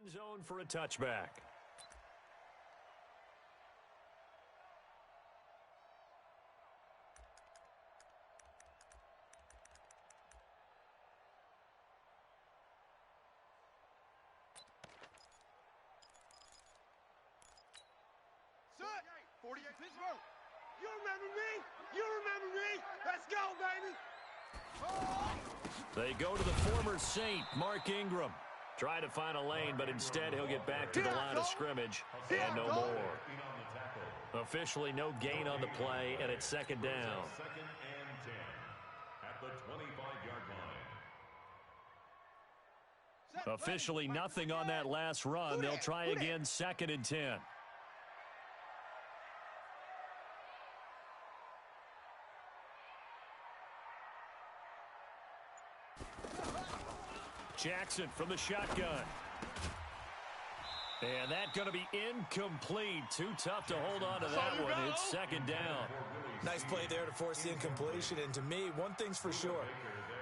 end zone for a touchback. Set. 48 Pittsburgh. You remember me? You remember me? Let's go, baby. They go to the former Saint, Mark Ingram. Try to find a lane, but instead he'll get back to the line of scrimmage and no more. Officially no gain on the play, and it's second down. Second and 10 at the 25-yard line. Officially nothing on that last run. They'll try again second and 10. Jackson from the shotgun. And that's going to be incomplete. Too tough to hold on to that one. It's second down. Nice play there to force the incompletion. And to me, one thing's for sure.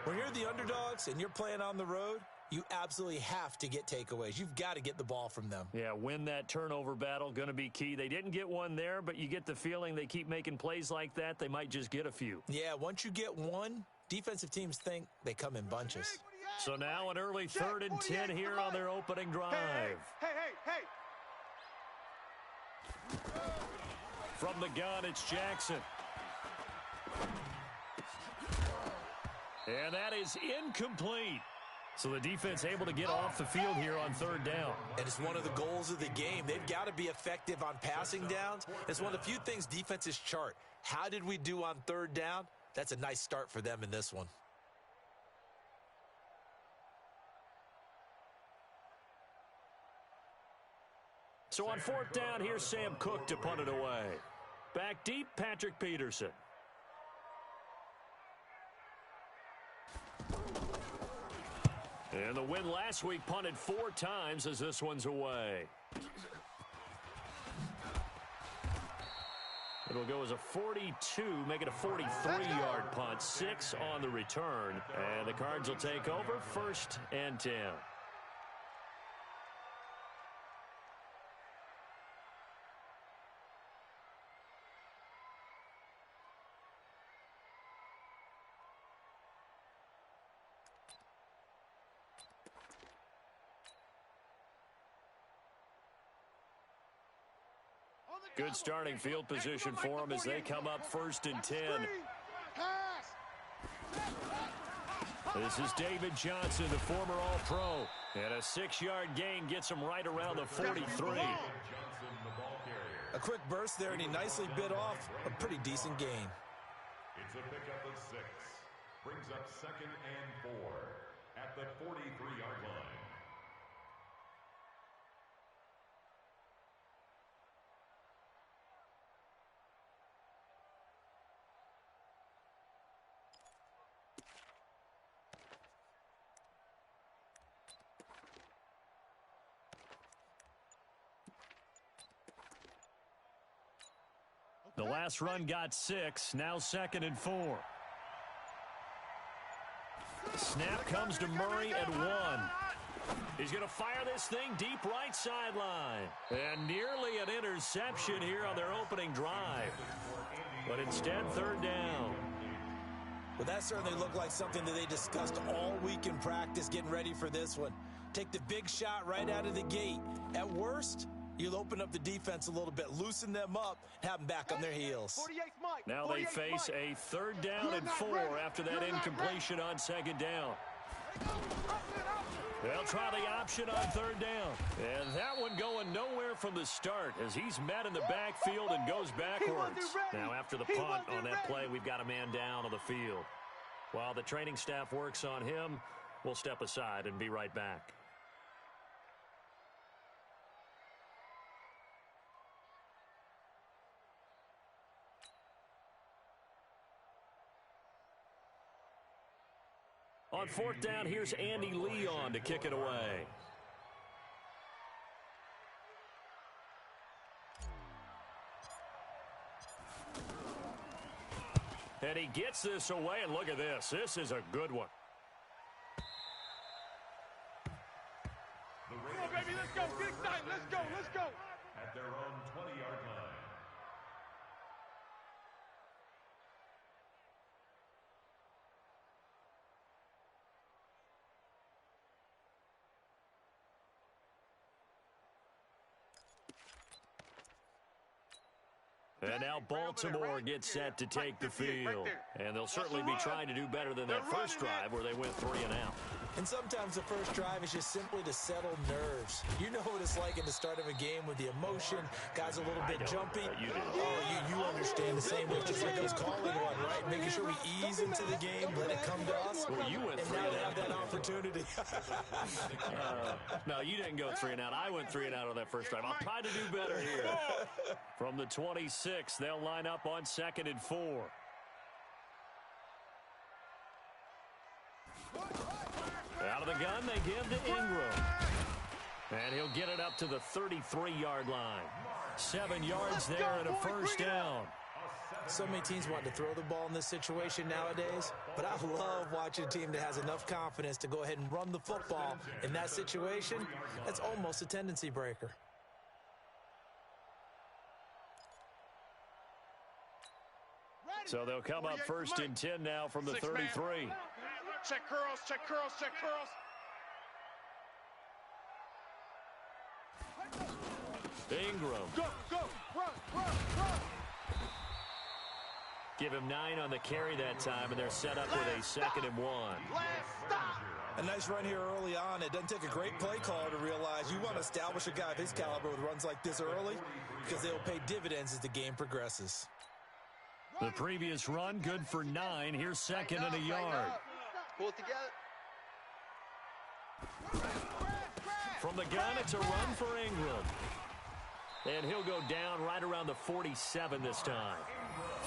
When you're the underdogs and you're playing on the road, you absolutely have to get takeaways. You've got to get the ball from them. Yeah, win that turnover battle, going to be key. They didn't get one there, but you get the feeling they keep making plays like that, they might just get a few. Yeah, once you get one, defensive teams think they come in bunches. So now an early 3rd and 10 here on their opening drive. Hey. From the gun, it's Jackson. And that is incomplete. So the defense able to get off the field here on 3rd down. And it's one of the goals of the game. They've got to be effective on passing downs. It's one of the few things defenses chart. How did we do on 3rd down? That's a nice start for them in this one. So on 4th down, here's Sam Cook to punt it away. Back deep, Patrick Peterson. And the win last week punted 4 times as this one's away. It'll go as a 42, make it a 43-yard punt, 6 on the return. And the Cards will take over 1st and 10. Good starting field position for them as they come up 1st and 10. This is David Johnson, the former All-Pro. And a 6-yard gain gets him right around the 43. A quick burst there, and he nicely bit off a pretty decent gain. It's a pickup of 6. Brings up 2nd and 4 at the 43-yard line. The last run got 6, now 2nd and 4. Snap comes to Murray at 1. He's going to fire this thing deep right sideline. And nearly an interception here on their opening drive. But instead, 3rd down. Well, that certainly looked like something that they discussed all week in practice getting ready for this one. Take the big shot right out of the gate. At worst, you'll open up the defense a little bit, loosen them up, have them back on their heels. Now they face a 3rd down and 4 after that incompletion on 2nd down. They'll try the option on 3rd down. And that one going nowhere from the start as he's met in the backfield and goes backwards. Now after the punt on that play, we've got a man down on the field. While the training staff works on him, we'll step aside and be right back. On 4th down, here's Andy Leon to kick it away. And he gets this away, and look at this. This is a good one. Come on, baby, let's go. their own 20-yard line. And now Baltimore gets set to take the field. And they'll certainly be trying to do better than that first drive where they went 3 and out. And sometimes the first drive is just simply to settle nerves. You know what it's like at the start of a game with the emotion. Guys a little bit jumpy. You understand the same way, just like us calling one, right? Making sure we ease into the game, let it come to us. Well, you went and now they have that opportunity. No, you didn't go 3 and out. I went 3 and out on that first drive. I'll try to do better here. From the 26, they'll line up on 2nd and 4. Out of the gun, they give to Ingram. And he'll get it up to the 33-yard line. 7 yards there and a first down. So many teams want to throw the ball in this situation nowadays, but I love watching a team that has enough confidence to go ahead and run the football in that situation. That's almost a tendency breaker. So they'll come up 1st and 10 now from the 33. Check curls, check curls, check curls. Ingram. Go, run. Give him 9 on the carry that time, and they're set up with a 2nd and 1. Last stop. A nice run here early on. It doesn't take a great play caller to realize you want to establish a guy of his caliber with runs like this early because they'll pay dividends as the game progresses. The previous run, good for 9. Here's 2nd and a yard. Pull it together. From the gun, it's a run for Ingram. And he'll go down right around the 47 this time.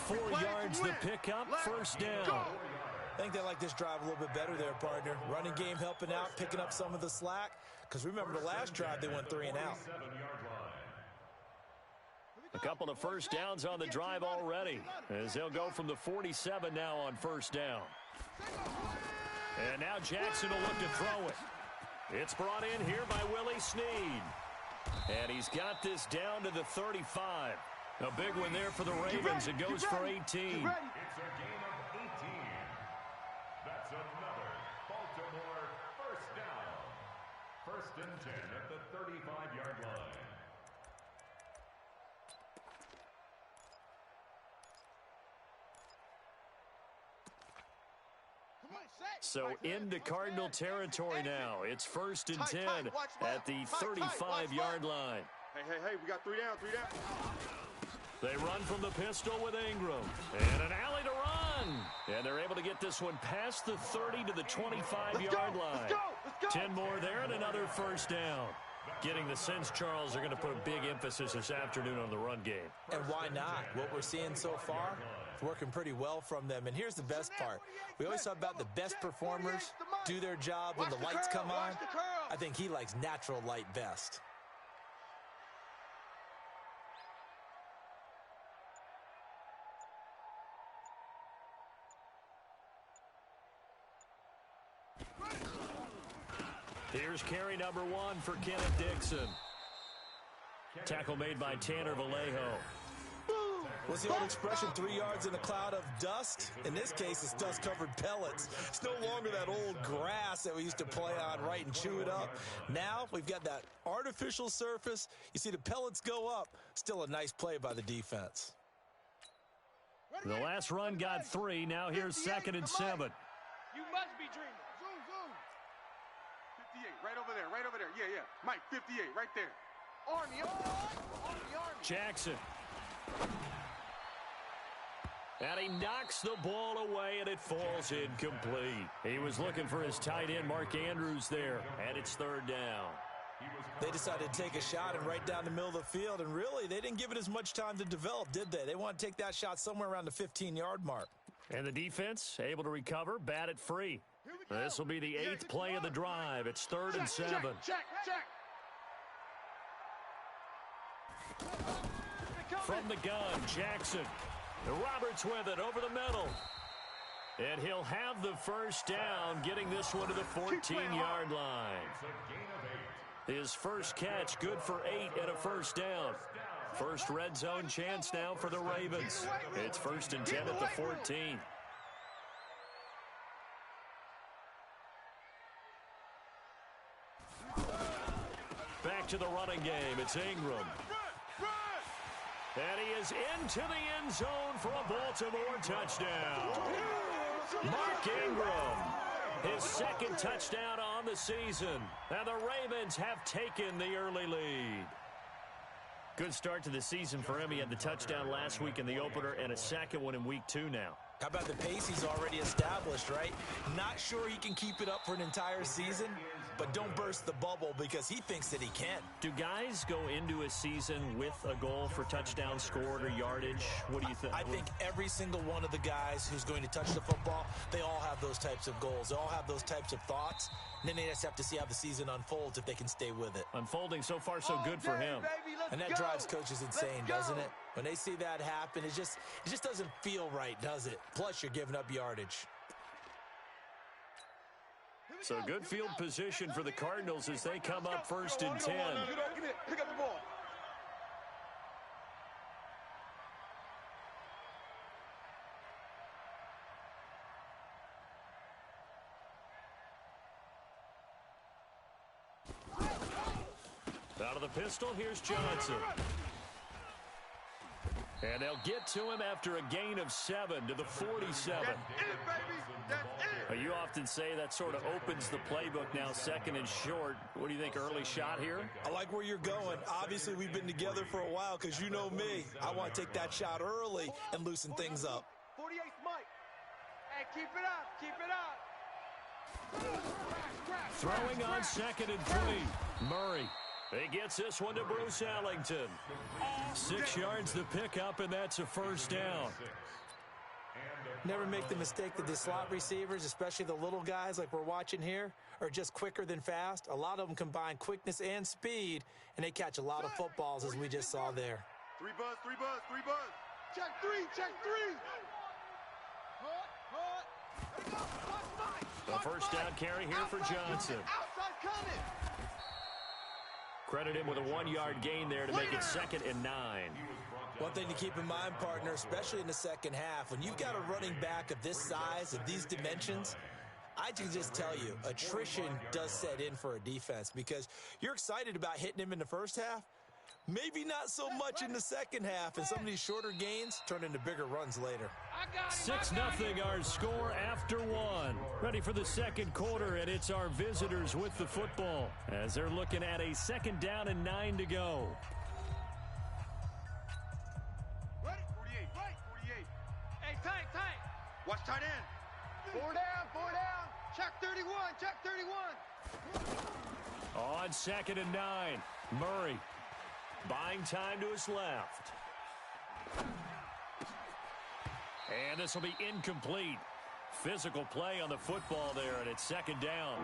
4 yards the pickup, first down. I think they like this drive a little bit better there, partner. Running game helping out, picking up some of the slack. Because remember the last drive, they went 3 and out. A couple of first downs on the drive already, as they'll go from the 47 now on first down. And now Jackson will look to throw it. It's brought in here by Willie Snead. And he's got this down to the 35. A big one there for the Ravens. It goes for 18. It's a gain of 18. That's another Baltimore first down. 1st and 10 at the 35-yard line. So into Cardinal territory now. It's 1st and 10 at the 35-yard line. Hey, we got 3 down. They run from the pistol with Ingram. And an alley to run. And they're able to get this one past the 30 to the 25-yard line. Let's go. 10 more there and another first down. Getting the sense, Charles, are going to put a big emphasis this afternoon on the run game. And why not? What we're seeing so far, it's working pretty well from them. And here's the best part. We always talk about the best performers do their job when the lights come on. I think he likes natural light best. Here's carry number 1 for Kenneth Dixon. Tackle made by Tanner Vallejo. What's the old expression, 3 yards in a cloud of dust? In this case, it's dust-covered pellets. It's no longer that old grass that we used to play on, right, and chew it up. Now, we've got that artificial surface. You see the pellets go up. Still a nice play by the defense. The last run got 3. Now here's 2nd and 7. You must be dreaming. Zoom. 58, right over there. Yeah. Mike, 58, right there. Army. Jackson. And he knocks the ball away, and it falls incomplete. He was looking for his tight end, Mark Andrews, there, and it's 3rd down. They decided to take a shot and right down the middle of the field, and really, they didn't give it as much time to develop, did they? They want to take that shot somewhere around the 15-yard mark. And the defense able to recover, bat it free. This will be the 8th play of the drive. It's 3rd and 7. Check. From the gun, Jackson. Roberts with it over the middle. And he'll have the first down, getting this one to the 14-yard line. It's a gain of 8. His first catch, good for 8 and a first down. First red zone chance now for the Ravens. It's 1st and 10 at the 14. Back to the running game. It's Ingram. And he is into the end zone for a Baltimore touchdown. Mark Ingram, his second touchdown on the season. And the Ravens have taken the early lead. Good start to the season for him. He had the touchdown last week in the opener and a second one in week 2 now. How about the pace he's already established, right? Not sure he can keep it up for an entire season, but don't burst the bubble because he thinks that he can. Do guys go into a season with a goal for touchdown scored or yardage? What do you think? I think every single one of the guys who's going to touch the football, they all have those types of goals. They all have those types of thoughts. And then they just have to see how the season unfolds if they can stay with it. Unfolding so far so good for him. And that drives coaches insane, doesn't it? When they see that happen, it just doesn't feel right, does it? Plus, you're giving up yardage. So good field position for the Cardinals as they come up 1st and 10. Pick up the ball. Out of the pistol, here's Johnson. And they'll get to him after a gain of 7 to the 47. That's it, baby. That's it. You often say that sort of opens the playbook now, 2nd and short. What do you think, early shot here? I like where you're going. Obviously, we've been together for a while because you know me. I want to take that shot early and loosen things up. 48 Mike. Hey, keep it up. Keep it up. Throwing on 2nd and 3. Murray. He gets this one to Bruce Ellington. 6 yards the pickup, and that's a first down. Never make the mistake that the slot receivers, especially the little guys like we're watching here, are just quicker than fast. A lot of them combine quickness and speed, and they catch a lot of footballs, as we just saw there. 3 buzz, 3 buzz, 3 buzz. Check 3, check 3. The first down carry here for Johnson. Outside coming. Credit him with a 1-yard gain there to make it 2nd and 9. One thing to keep in mind, partner, especially in the second half, when you've got a running back of this size, of these dimensions, I can just tell you, attrition does set in for a defense because you're excited about hitting him in the first half. Maybe not so much in the second half, and some of these shorter gains turn into bigger runs later. 6-0 our score after 1. Ready for the second quarter, and it's our visitors with the football as they're looking at a 2nd down and 9 to go. Ready? 48, right? 48. Hey, tight. Watch tight end. 4 down. Check 31, check 31. On 2nd and 9, Murray. Buying time to his left. And this will be incomplete. Physical play on the football there, and it's 2nd down.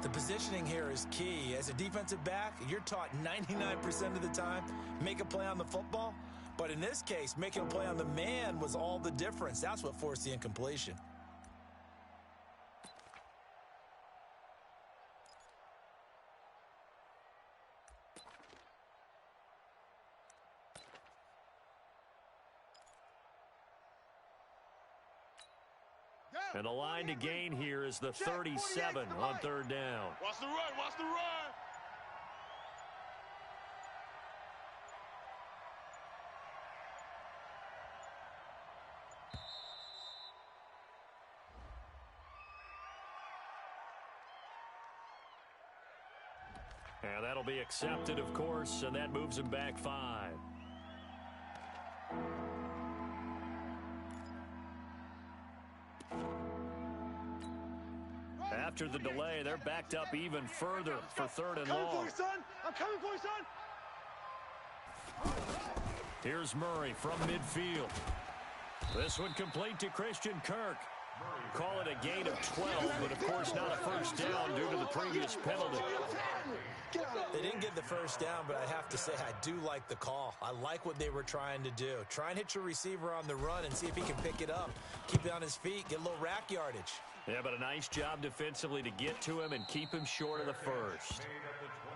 The positioning here is key. As a defensive back, you're taught 99% of the time, make a play on the football. But in this case, making a play on the man was all the difference. That's what forced the incompletion. And the line to gain here is the 37 on 3rd down. Watch the run. And that'll be accepted, of course, and that moves him back 5. After the delay, they're backed up even further for 3rd and long. I'm coming for you, son. Here's Murray from midfield. This one complete to Christian Kirk. Call it a gain of 12, but of course not a first down due to the previous penalty. They didn't get the first down, but I have to say I do like the call. I like what they were trying to do. Try and hit your receiver on the run and see if he can pick it up. Keep it on his feet, get a little rack yardage. Yeah, but a nice job defensively to get to him and keep him short of the first.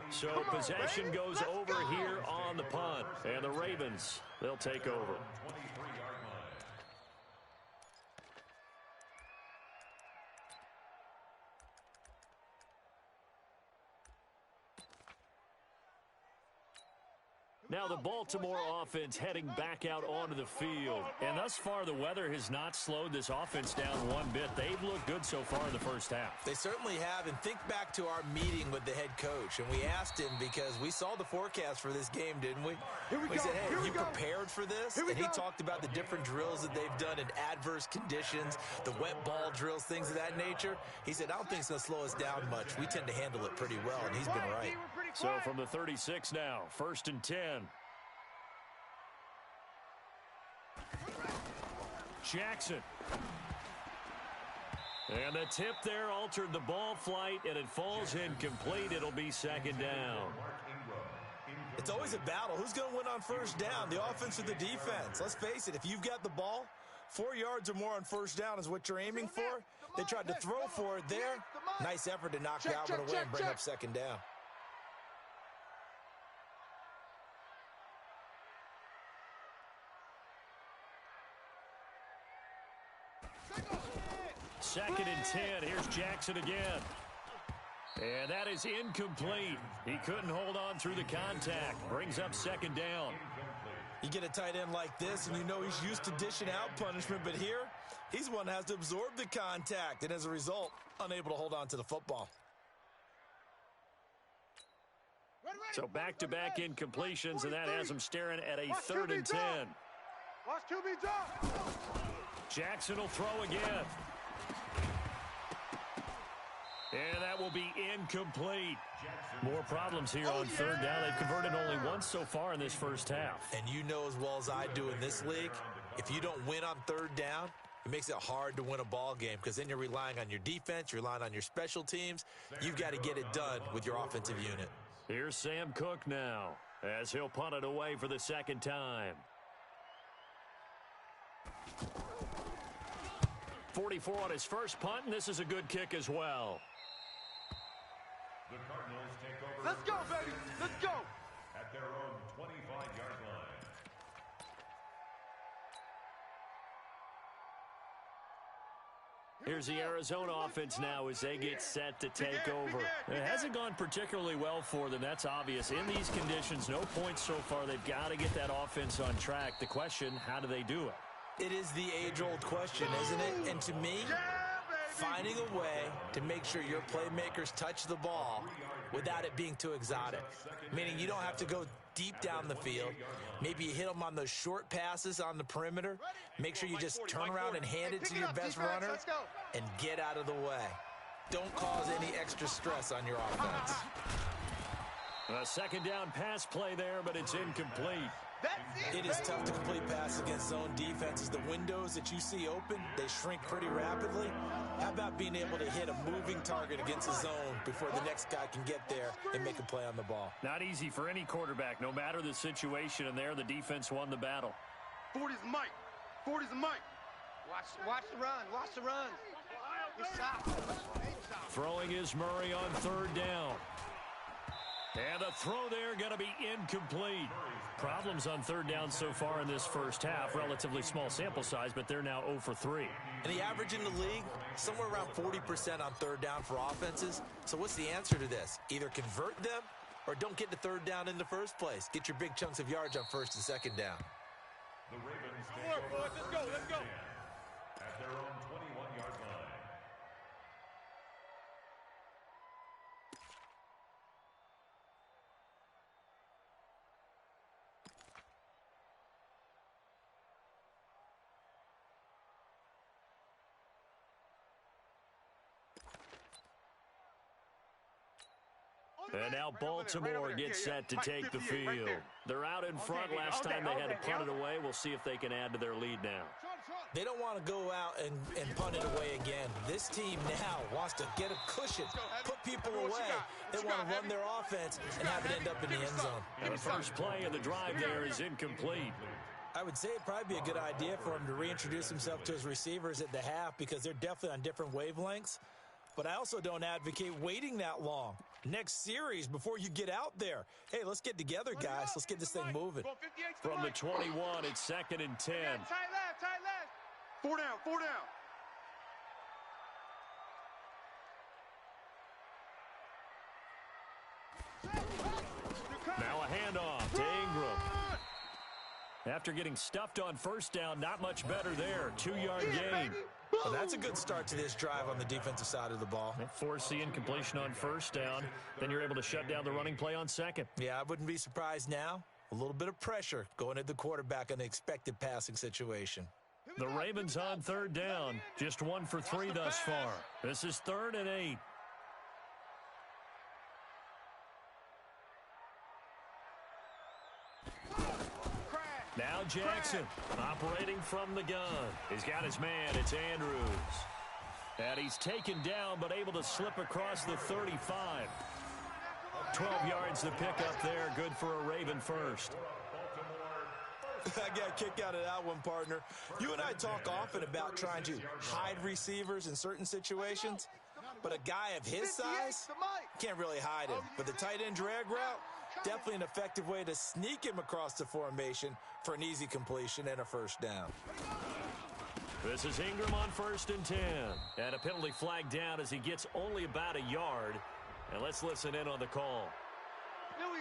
So possession goes over here on the punt. And the Ravens, they'll take over. Now the Baltimore offense heading back out onto the field. And thus far, the weather has not slowed this offense down one bit. They've looked good so far in the first half. They certainly have. And think back to our meeting with the head coach. And we asked him because we saw the forecast for this game, didn't we? We said, hey, you prepared for this? And he talked about the different drills that they've done in adverse conditions, the wet ball drills, things of that nature. He said, I don't think it's going to slow us down much. We tend to handle it pretty well, and he's been right. So from the 36 now, 1st and 10. Jackson. And the tip there altered the ball flight, and it falls incomplete. It'll be 2nd down. It's always a battle. Who's going to win on 1st down, the offense or the defense? Let's face it, if you've got the ball, 4 yards or more on 1st down is what you're aiming for. They tried to throw for it there. Nice effort to knock Galvin away and bring up 2nd down. Second and 10. Here's Jackson again. And that is incomplete. He couldn't hold on through the contact. Brings up 2nd down. You get a tight end like this, and you know he's used to dishing out punishment, but here, he's one that has to absorb the contact, and as a result, unable to hold on to the football. So back-to-back incompletions, and that has him staring at a 3rd and 10. Watch QB drop. Jackson will throw again. And that will be incomplete. More problems here on 3rd down. They've converted only once so far in this first half. And you know as well as I do in this league, if you don't win on 3rd down, it makes it hard to win a ball game because then you're relying on your defense, you're relying on your special teams. You've got to get it done with your offensive unit. Here's Sam Cook now as he'll punt it away for the 2nd time. 44 on his first punt, and this is a good kick as well. The Cardinals take over. Let's go, baby. Let's go. At their own 25-yard line. Here's the Arizona offense now as they get set to take over. It hasn't gone particularly well for them. That's obvious. In these conditions, no points so far. They've got to get that offense on track. The question, how do they do it? It is the age-old question, isn't it? And to me, finding a way to make sure your playmakers touch the ball without it being too exotic. Meaning you don't have to go deep down the field. Maybe you hit them on those short passes on the perimeter. Make sure you just turn around and hand it to your best runner and get out of the way. Don't cause any extra stress on your offense. A 2nd down pass play there, but it's incomplete. It is tough to complete passes against zone defenses. The windows that you see open, they shrink pretty rapidly. How about being able to hit a moving target against a zone before the next guy can get there and make a play on the ball? Not easy for any quarterback, no matter the situation, and there the defense won the battle. 40's Mike. 40's Mike. Watch the run. Watch the run. Throwing is Murray on 3rd down. And the throw there going to be incomplete. Problems on 3rd down so far in this first half. Relatively small sample size, but they're now 0 for 3. And the average in the league, somewhere around 40% on 3rd down for offenses. So what's the answer to this? Either convert them or don't get to 3rd down in the first place. Get your big chunks of yards on 1st and 2nd down. The Ravens take over. Let's go. Let's go. At their own 21-yard line. And now Baltimore gets set to take the field. They're out in front. Last time they had to punt it away. We'll see if they can add to their lead now. They don't want to go out and punt it away again. This team now wants to get a cushion, put people away. They want to run their offense and have it end up in the end zone. And the first play of the drive there is incomplete. I would say it'd probably be a good idea for him to reintroduce himself to his receivers at the half because they're definitely on different wavelengths. But I also don't advocate waiting that long. next series before you get out there. Hey, let's get together, guys. Let's get this thing moving. From the 21, it's 2nd and 10. Tight left, tight left. 4 down, 4 down. Now a handoff to Ingram. After getting stuffed on first down, not much better there. 2-yard gain. Well, that's a good start to this drive on the defensive side of the ball. They force the incompletion on first down. Then you're able to shut down the running play on second. Yeah, I wouldn't be surprised now. A little bit of pressure going at the quarterback in the expected passing situation. The Ravens on 3rd down. Just 1 for 3 thus far. This is 3rd and 8. Now Jackson operating from the gun. He's got his man. It's Andrews. And he's taken down but able to slip across the 35. 12 yards to pick up there. Good for a Raven first. I got a kick out of that one, partner. You and I talk often about trying to hide receivers in certain situations, but a guy of his size can't really hide him. But the tight end drag route, definitely an effective way to sneak him across the formation for an easy completion and a first down. This is Ingram on 1st and 10. And a penalty flag down as he gets only about a yard. And let's listen in on the call.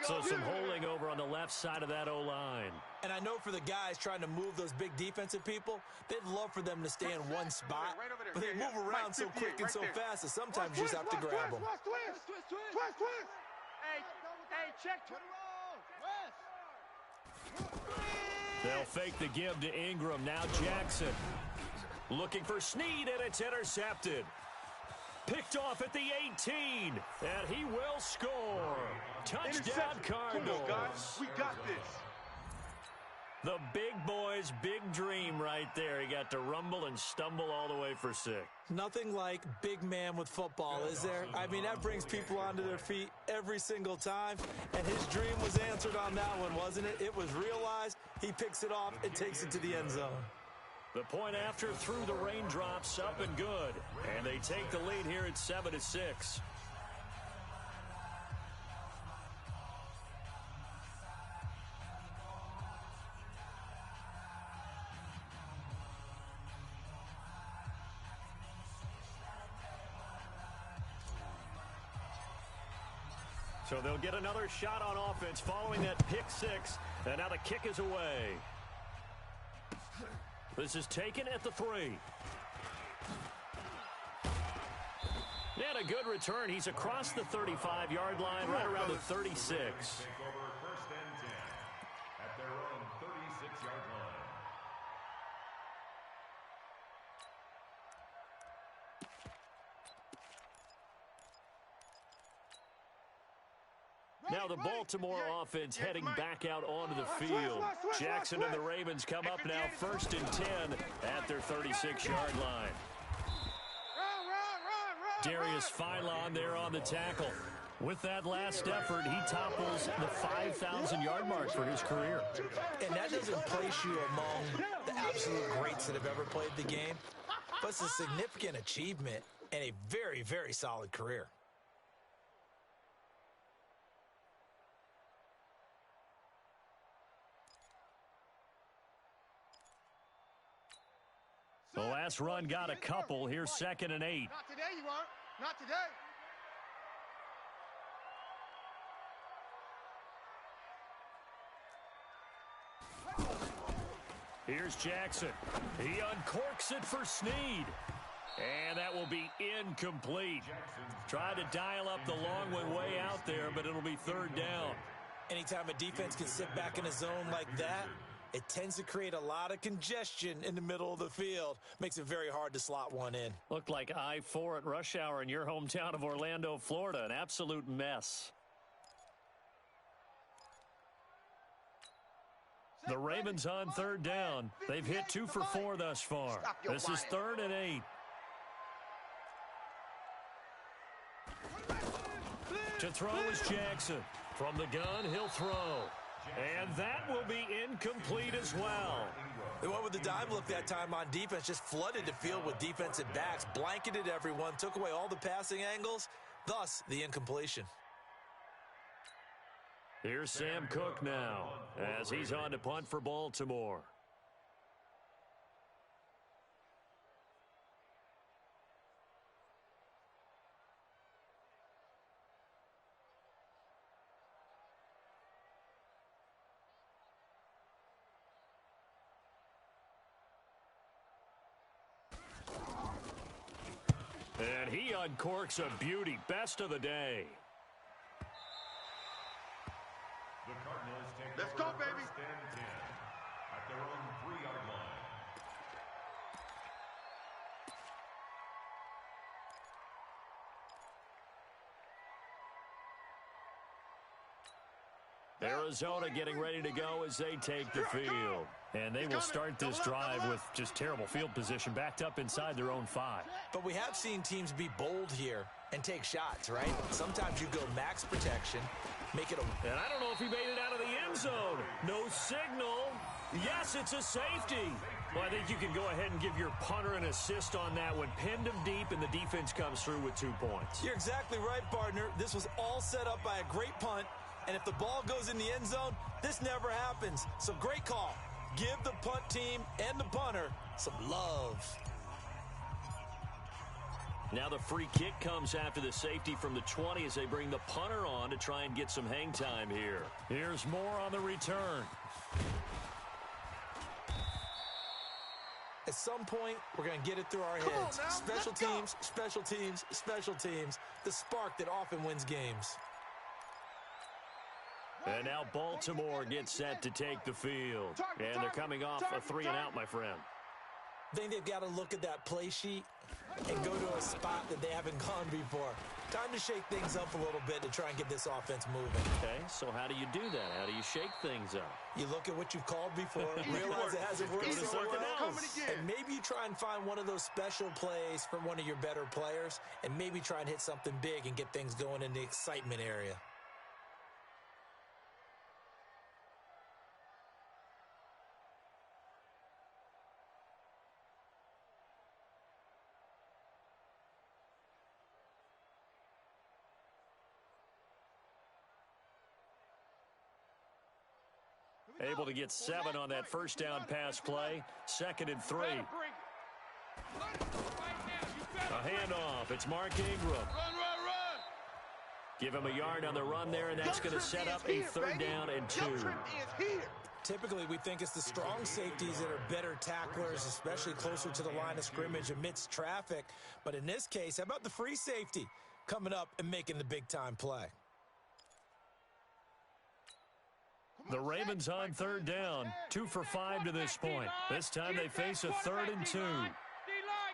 So some holding over on the left side of that O-line. And I know for the guys trying to move those big defensive people, they'd love for them to stay in one spot. But they move around so quick and so fast that sometimes you just have to grab them. Twist. Hey, check. They'll fake the give to Ingram. Now Jackson looking for Snead, and it's intercepted. Picked off at the 18, and he will score. Touchdown Cardinals. Come on, guys. We got this. The big boy's big dream right there. He got to rumble and stumble all the way for 6. Nothing like big man with football, is there? I mean, that brings people onto their feet every single time, and his dream was answered on that one, wasn't it? It was realized. He picks it off and takes it to the end zone. The point after through the raindrops, up and good. And they take the lead here at 7-6. So they'll get another shot on offense following that pick 6. And now the kick is away. This is taken at the 3. And a good return. He's across the 35-yard line, right around the 36. Take over 1st and 10 at their own 36-yard line. Now the Baltimore offense heading back out onto the field. Jackson and the Ravens come up now 1st and 10 at their 36-yard line. Darius Philon there on the tackle. With that last effort, he topples the 5,000-yard mark for his career. And that doesn't place you among the absolute greats that have ever played the game, but it's a significant achievement and a very, very solid career. The last run got a couple. Here's 2nd and 8. Not today, you aren't. Not today. Here's Jackson. He uncorks it for Snead. And that will be incomplete. Tried to dial up the long way out there, but it'll be 3rd down. Anytime a defense can sit back in a zone like that, it tends to create a lot of congestion in the middle of the field. Makes it very hard to slot one in. Looked like I-4 at rush hour in your hometown of Orlando, Florida. An absolute mess. The Ravens on 3rd down. They've hit 2 for 4 thus far. This is 3rd and 8. To throw is Jackson. From the gun, he'll throw. And that will be incomplete as well. They went with the dime look that time on defense, just flooded the field with defensive backs, blanketed everyone, took away all the passing angles, thus the incompletion. Here's Sam Cook now as he's on to punt for Baltimore. And he uncorks a beauty. Best of the day. The Cardinals take Let's over go, baby. first and 10 at their own 3-yard line. Arizona getting ready to go as they take the field. And they will start this drive with just terrible field position, backed up inside their own 5. But we have seen teams be bold here and take shots, right? Sometimes you go max protection, make it a... And I don't know if he made it out of the end zone. No signal. Yes, it's a safety. Well, I think you can go ahead and give your punter an assist on that one. Pinned him deep, and the defense comes through with 2 points. You're exactly right, partner. This was all set up by a great punt, and if the ball goes in the end zone, this never happens. So great call. Give the punt team and the punter some love. Now the free kick comes after the safety from the 20 as they bring the punter on to try and get some hang time here. Here's more on the return. At some point, we're going to get it through our heads. Special teams, special teams, special teams. The spark that often wins games. And now Baltimore gets set to take the field. And they're coming off a 3-and-out, my friend. I think they've got to look at that play sheet and go to a spot that they haven't gone before. Time to shake things up a little bit to try and get this offense moving. Okay, so how do you do that? How do you shake things up? You look at what you've called before, realize it hasn't worked so well, and maybe you try and find one of those special plays from one of your better players, and maybe try and hit something big and get things going in the excitement area. Able to get 7 on that first down pass play. 2nd and 3. A handoff. It's Mark Ingram. Run. Give him a yard on the run there, and that's going to set up a 3rd down and 2. Typically, we think it's the strong safeties that are better tacklers, especially closer to the line of scrimmage amidst traffic. But in this case, how about the free safety coming up and making the big-time play? The Ravens on 3rd down. 2 for 5 to this point. This time they face a 3rd and 2. D-line,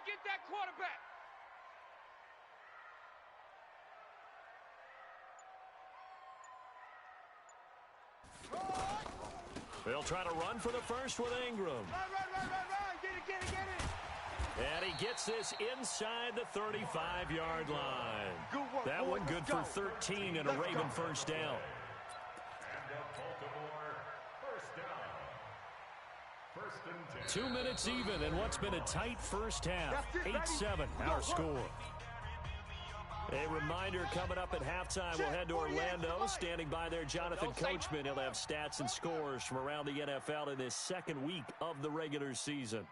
get that quarterback. They'll try to run for the first with Ingram. Run. Get it. And he gets this inside the 35-yard line. Good work, That one good for 13 and a Raven first down. And a Baltimore first down. 1st and 10. 2 minutes even in what's been a tight first half. 8-7 our score. A reminder coming up at halftime, we'll head to Orlando. Standing by there, Jonathan Coachman. He'll have stats and scores from around the NFL in this 2nd week of the regular season.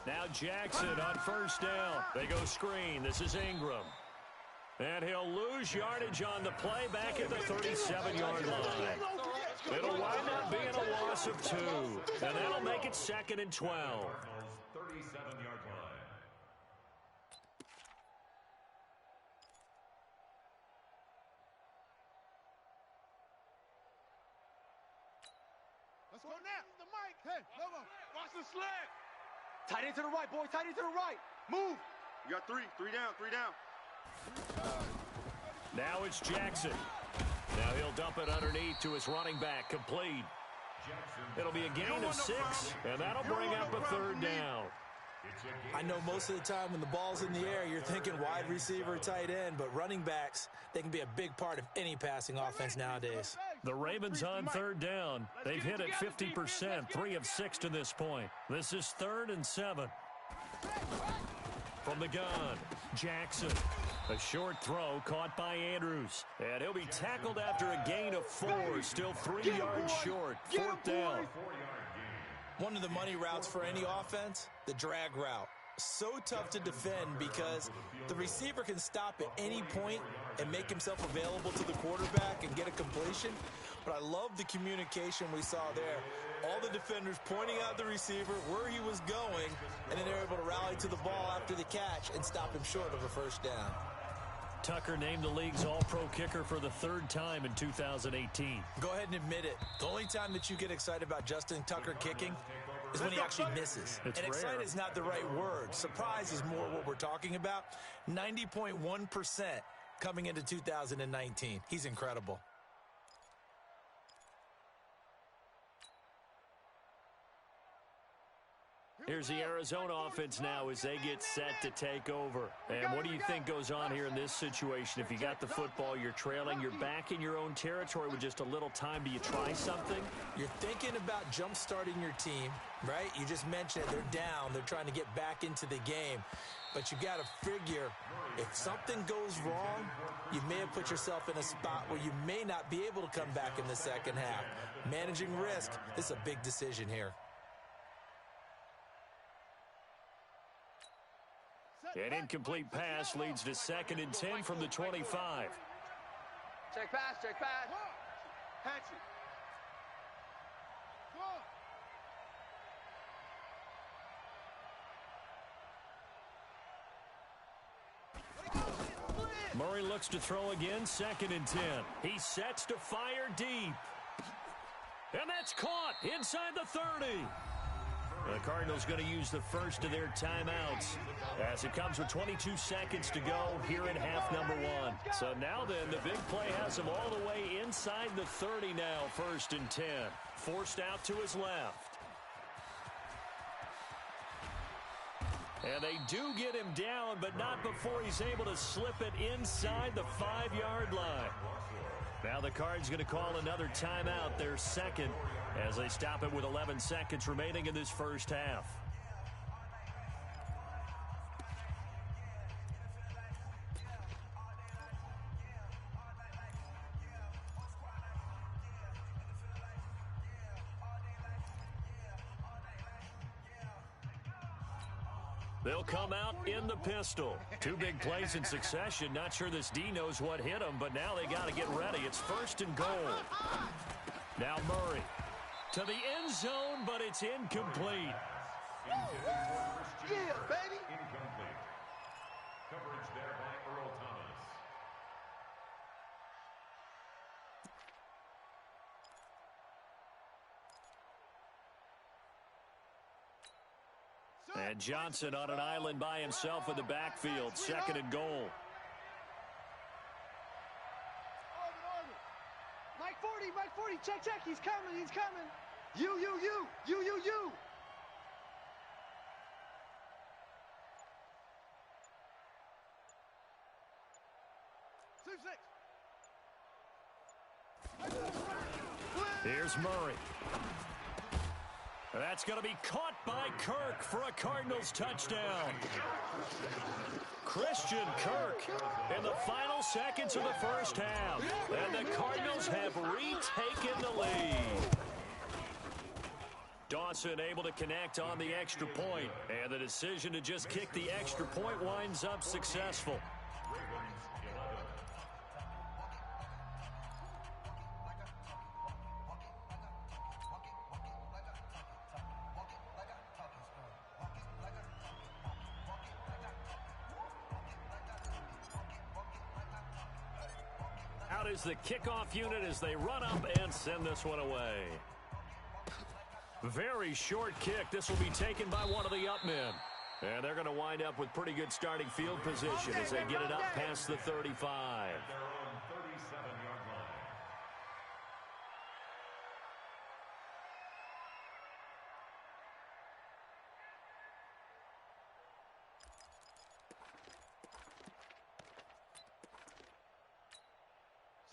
Now Jackson on first down. They go screen. This is Ingram. And he'll lose yardage on the play back at the 37-yard line. It'll wind up being a loss of 2. And that'll make it 2nd and 12. 37-yard line. Let's go now. The mic. Hey, Lobo. Watch the slant. Tight end to the right, boy. Tight end to the right. Move. You got 3. 3 down. Now it's Jackson. Now he'll dump it underneath to his running back. Complete. It'll be a gain of 6, and that'll bring up a 3rd down. I know most of the time when the ball's in the air, you're thinking wide receiver, tight end, but running backs, they can be a big part of any passing offense nowadays. The Ravens on 3rd down. They've hit it 50%, 3 of 6 to this point. This is 3rd and 7. From the gun, Jackson. A short throw caught by Andrews. And he'll be tackled after a gain of 4. Still 3 yards short. 4th down. One of the money routes for any offense, the drag route. So tough to defend because the receiver can stop at any point and make himself available to the quarterback and get a completion. But I love the communication we saw there. All the defenders pointing out the receiver, where he was going, and then they're able to rally to the ball after the catch and stop him short of a first down. Tucker named the league's all-pro kicker for the 3rd time in 2018. Go ahead and admit it. The only time that you get excited about Justin Tucker kicking is when he actually misses. It's and rare. Excited is not the right word. Surprise is more what we're talking about. 90.1% coming into 2019. He's incredible. Here's the Arizona offense now as they get set to take over. And what do you think goes on here in this situation? If you got the football, you're trailing, you're back in your own territory with just a little time. Do you try something? You're thinking about jump-starting your team, right? You just mentioned they're down. They're trying to get back into the game. But you got to figure if something goes wrong, you may have put yourself in a spot where you may not be able to come back in the second half. Managing risk, this is a big decision here. An incomplete pass leads to 2nd and 10 from the 25. Check pass, check pass. Patch it. Murray looks to throw again, 2nd and 10. He sets to fire deep. And that's caught inside the 30. The Cardinals going to use the first of their timeouts as it comes with 22 seconds to go here in half number 1. So now then, the big play has him all the way inside the 30 now, 1st and 10. Forced out to his left. And they do get him down, but not before he's able to slip it inside the 5-yard line. Now the Cards going to call another timeout, their 2nd, as they stop it with 11 seconds remaining in this first half. They'll come out in the pistol. 2 big plays in succession. Not sure this D knows what hit him, but now they got to get ready. It's 1st and goal. Now Murray to the end zone, but it's incomplete. Yeah, baby. Incomplete. Coverage there by Earl Thomas. And Johnson on an island by himself in the backfield. 2nd and goal. Mike 40, check, he's coming. You. 2-6. Here's Murray. That's going to be caught by Kirk for a Cardinals touchdown. Christian Kirk in the final seconds of the first half. And the Cardinals have retaken the lead. Dawson able to connect on the extra point. And the decision to just kick the extra point winds up successful. Out is the kickoff unit as they run up and send this one away. Very short kick. This will be taken by one of the up men. And they're going to wind up with pretty good starting field position as they get it up past the 35. They're on 37-yard line.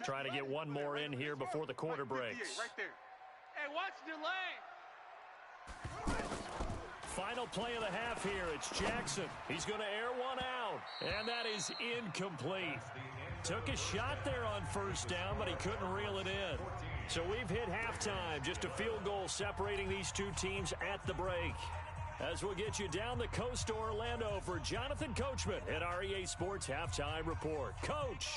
Trying to get one more in here before the quarter breaks. Right there. Hey, watch the lane. final play of the half here. It's Jackson. He's going to air one out, and that is incomplete. Took a shot there on first down, but he couldn't reel it in. So we've hit halftime, just a field goal separating these two teams at the break. As we'll get you down the coast to Orlando for Jonathan Coachman at our EA Sports Halftime Report. Coach.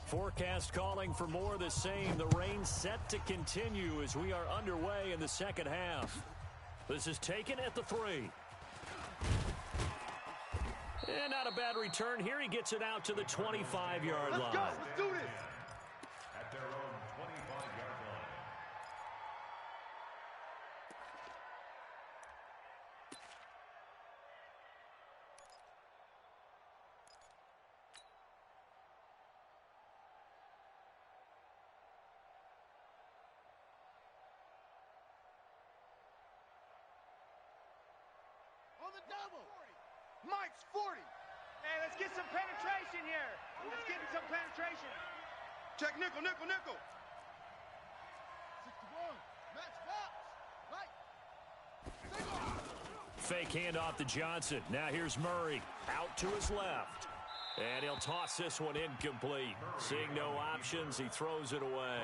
Forecast calling for more of the same. The rain set to continue as we are underway in the second half. This is taken at the 3. And not a bad return here. He gets it out to the 25-yard line. Let's go. Let's do this. At their own 25-yard line. On the double. Mike's 40. Hey, let's get some penetration here. Let's get some penetration. Check nickel, nickel, nickel. 61. Match box. Right. Fake handoff to Johnson. Now here's Murray out to his left. And he'll toss this one incomplete. Seeing no options, he throws it away.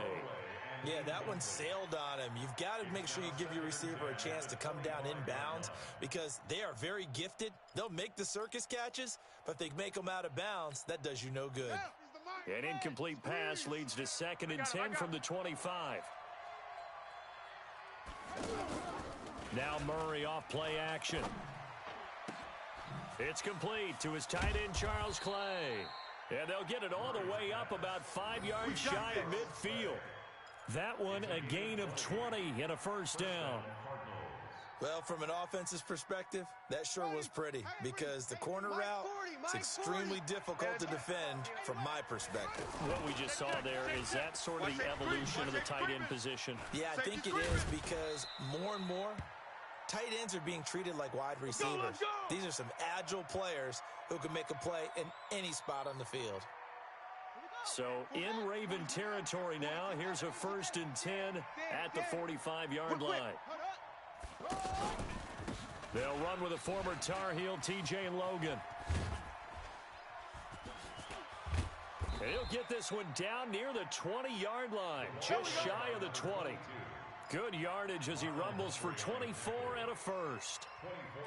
Yeah, that one sailed on him. You've got to make sure you give your receiver a chance to come down inbounds because they are very gifted. They'll make the circus catches, but if they make them out of bounds, that does you no good. An incomplete pass leads to 2nd and 10 from the 25. Now Murray off play action. It's complete to his tight end, Charles Clay. And they'll get it all the way up about 5 yards shy of midfield. That one, a gain of 20 and a first down. Well, from an offense's perspective, that sure was pretty because the corner route is extremely difficult to defend from my perspective. What we just saw there, is that sort of the evolution of the tight end position? Yeah, I think it is because more and more, tight ends are being treated like wide receivers. These are some agile players who can make a play in any spot on the field. So in Raven territory now, here's a 1st and 10 at the 45-yard line. They'll run with a former Tar Heel, TJ Logan. And he'll get this one down near the 20-yard line, just shy of the 20. Good yardage as he rumbles for 24 and a first.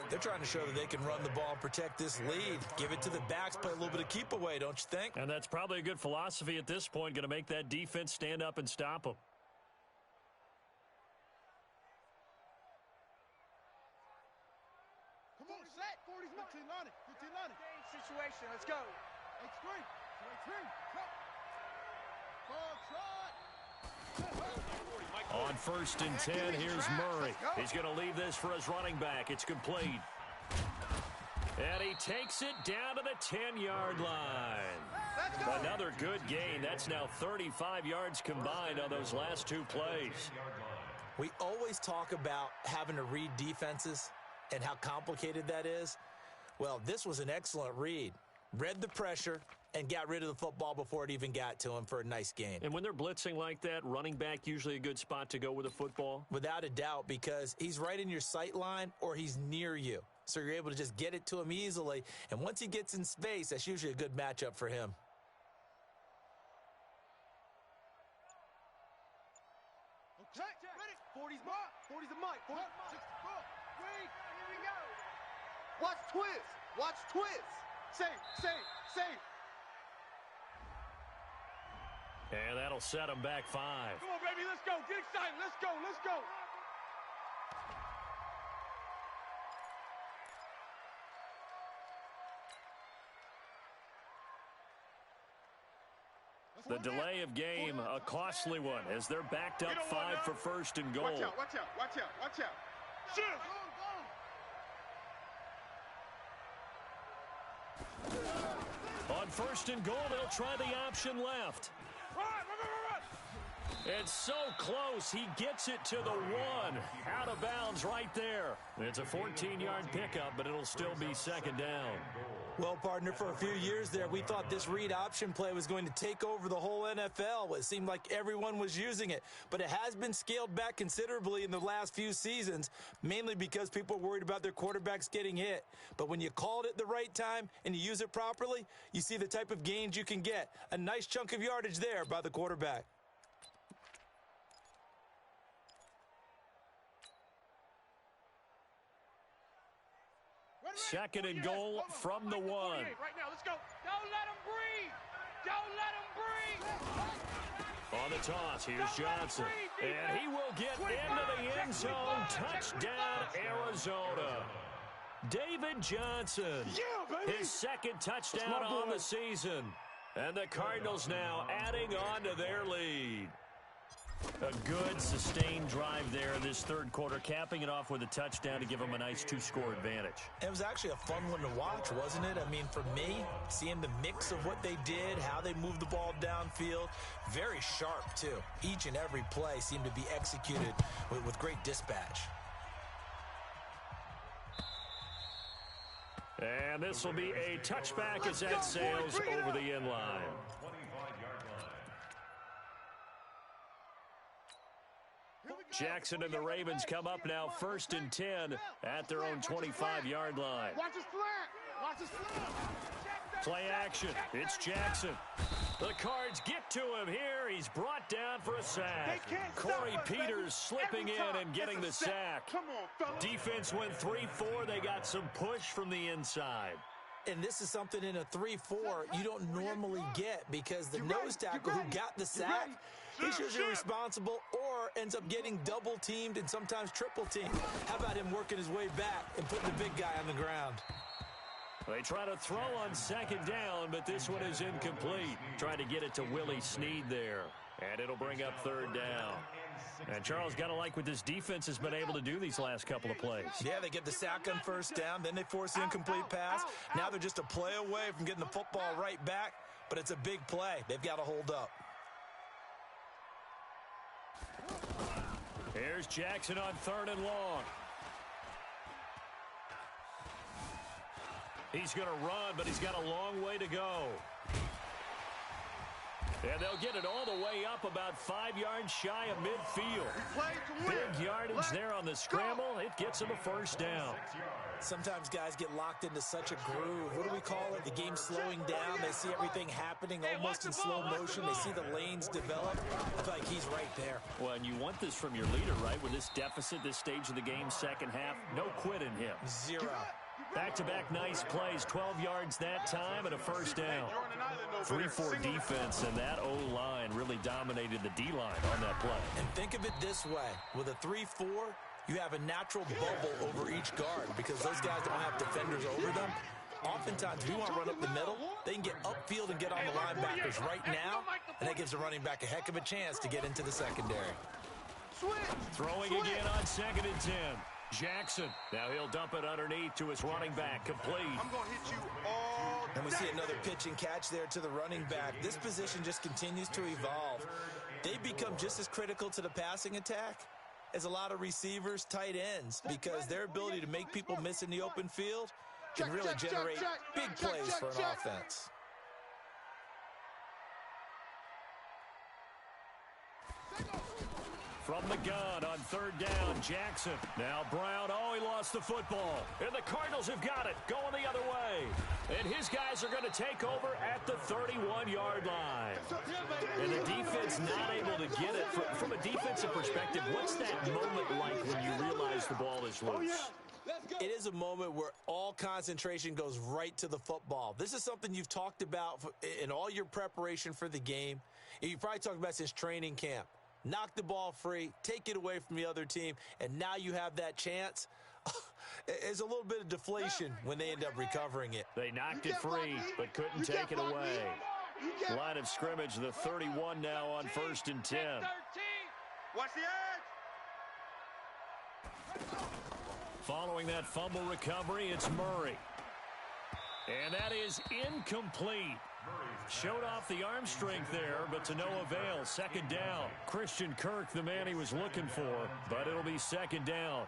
They're trying to show that they can run the ball and protect this lead. Give it to the backs, play a little bit of keep away, don't you think? And that's probably a good philosophy at this point, going to make that defense stand up and stop them. Come on, set. 40's 15 on it. 15 on it. Situation. Let's go. X3. Ball trot. On 1st and 10, here's Murray. He's going to leave this for his running back. It's complete. And he takes it down to the 10-yard line. Another good gain. That's now 35 yards combined on those last 2 plays. We always talk about having to read defenses and how complicated that is. Well, this was an excellent read. Read the pressure and got rid of the football before it even got to him for a nice gain. And when they're blitzing like that, running back usually a good spot to go with the football? Without a doubt, because he's right in your sight line or he's near you. So you're able to just get it to him easily. And once he gets in space, that's usually a good matchup for him. Okay, ready. 40's mark. 40's a mic. 40's 64. Wait. Here we go. Watch twist. Watch twist. Save. And that'll set him back 5. Come on, baby. Let's go. Get excited. Let's go. The delay of game, a costly one, as they're backed up 5 for 1st and goal. Watch out. Shoot. On 1st and goal, they'll try the option left. Run. It's so close. He gets it to the 1. Out of bounds right there. It's a 14-yard pickup, but it'll still be second down. Well, partner, for a few years there, we thought this read option play was going to take over the whole NFL. It seemed like everyone was using it, but it has been scaled back considerably in the last few seasons, mainly because people are worried about their quarterbacks getting hit. But when you call it at the right time and you use it properly, you see the type of gains you can get. A nice chunk of yardage there by the quarterback. Second and goal from the 1. Right now, let's go. Don't let him breathe. Don't let him breathe. On the toss, here's Johnson. And he will get into the end zone. Touchdown, Arizona. David Johnson. His second touchdown on the season. And the Cardinals now adding on to their lead. A good, sustained drive there in this third quarter, capping it off with a touchdown to give them a nice 2-score advantage. It was actually a fun one to watch, wasn't it? I mean, for me, seeing the mix of what they did, how they moved the ball downfield, very sharp, too. Each and every play seemed to be executed with great dispatch. And this will be a touchback as that sails over the end line. Jackson and the Ravens come up now 1st and 10 at their own 25-yard line. Watch his flat. Watch his flat. Play action. It's Jackson. The Cards get to him here. He's brought down for a sack. Corey Peters slipping in and getting the sack. Come on, fellas. Defense went 3-4. They got some push from the inside. And this is something in a 3-4 you don't normally get, because the nose tackle who got the sack, he's usually responsible or ends up getting double teamed and sometimes triple teamed. How about him working his way back and putting the big guy on the ground? They try to throw on second down, but this one is incomplete. Trying to get it to Willie Snead there. And it'll bring up third down. And Charles, got to like what this defense has been able to do these last couple of plays. Yeah, they get the sack on first down, then they force the incomplete pass. Now they're just a play away from getting the football right back, but it's a big play. They've got to hold up. Here's Jackson on 3rd and long. He's going to run, but he's got a long way to go. And they'll get it all the way up about 5 yards shy of midfield. Big yardage there on the scramble. It gets them a first down. Sometimes guys get locked into such a groove. What do we call it? The game slowing down. They see everything happening almost in slow motion. They see the lanes develop. I feel like he's right there. Well, and you want this from your leader, right? With this deficit, this stage of the game, second half, no quit in him. 0. Back-to-back nice plays, 12 yards that time and a first down. 3-4 defense, and that O-line really dominated the D-line on that play. And think of it this way. With a 3-4, you have a natural bubble over each guard because those guys don't have defenders over them. Oftentimes, we want to run up the middle. They can get upfield and get on the linebackers right now, and that gives the running back a heck of a chance to get into the secondary. Throwing again on 2nd and 10. Jackson. Now he'll dump it underneath to his running back. Complete. I'm going to hit you all day. And we see another pitch and catch there to the running back. This position just continues to evolve. They become just as critical to the passing attack as a lot of receivers, tight ends, because their ability to make people miss in the open field can really generate big plays for an offense. From the gun on 3rd down, Jackson. Now Brown, he lost the football. And the Cardinals have got it, going the other way. And his guys are going to take over at the 31-yard line. And the defense not able to get it. From a defensive perspective, what's that moment like when you realize the ball is loose? It is a moment where all concentration goes right to the football. This is something you've talked about in all your preparation for the game. You probably talked about since training camp. Knock the ball free, take it away from the other team, and now you have that chance. There's a little bit of deflation when they end up recovering it. They knocked it free, but couldn't take it away. Line of scrimmage, the 31 now on 1st and 10. Watch the edge. Following that fumble recovery, it's Murray. And that is incomplete. Showed off the arm strength there, but to no avail. Second down. Christian Kirk, the man he was looking for, but it'll be second down.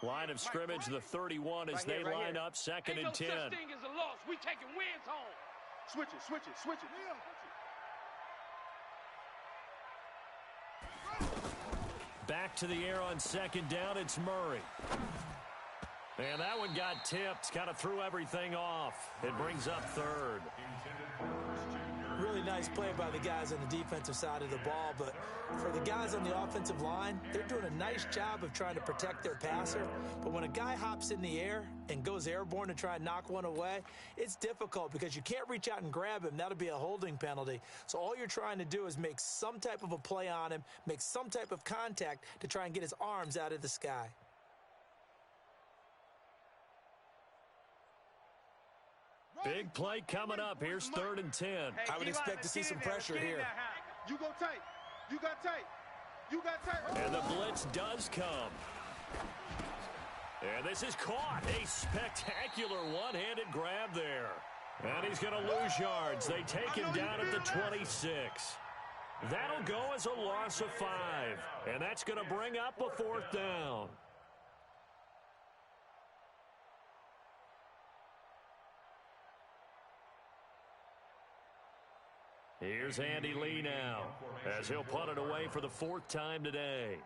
Line of scrimmage, the 31 as they line up, second and 10. Ain't no such thing as a loss. We taking wins home. Switch it, switch it, switch it. Back to the air on second down, it's Murray. And that one got tipped, kind of threw everything off. It brings up third. Really nice play by the guys on the defensive side of the ball, but for the guys on the offensive line, they're doing a nice job of trying to protect their passer. But when a guy hops in the air and goes airborne to try and knock one away, it's difficult because you can't reach out and grab him. That'll be a holding penalty. So all you're trying to do is make some type of a play on him, make some type of contact to try and get his arms out of the sky. Big play coming up. Here's third and 10. I would expect to see some pressure here. You go tight. You got tight. You got tight. And the blitz does come. And this is caught. A spectacular one-handed grab there. And he's going to lose yards. They take him down at the 26. That'll go as a loss of 5. And that's going to bring up a fourth down. Here's Andy Lee now, as he'll punt it away for the fourth time today.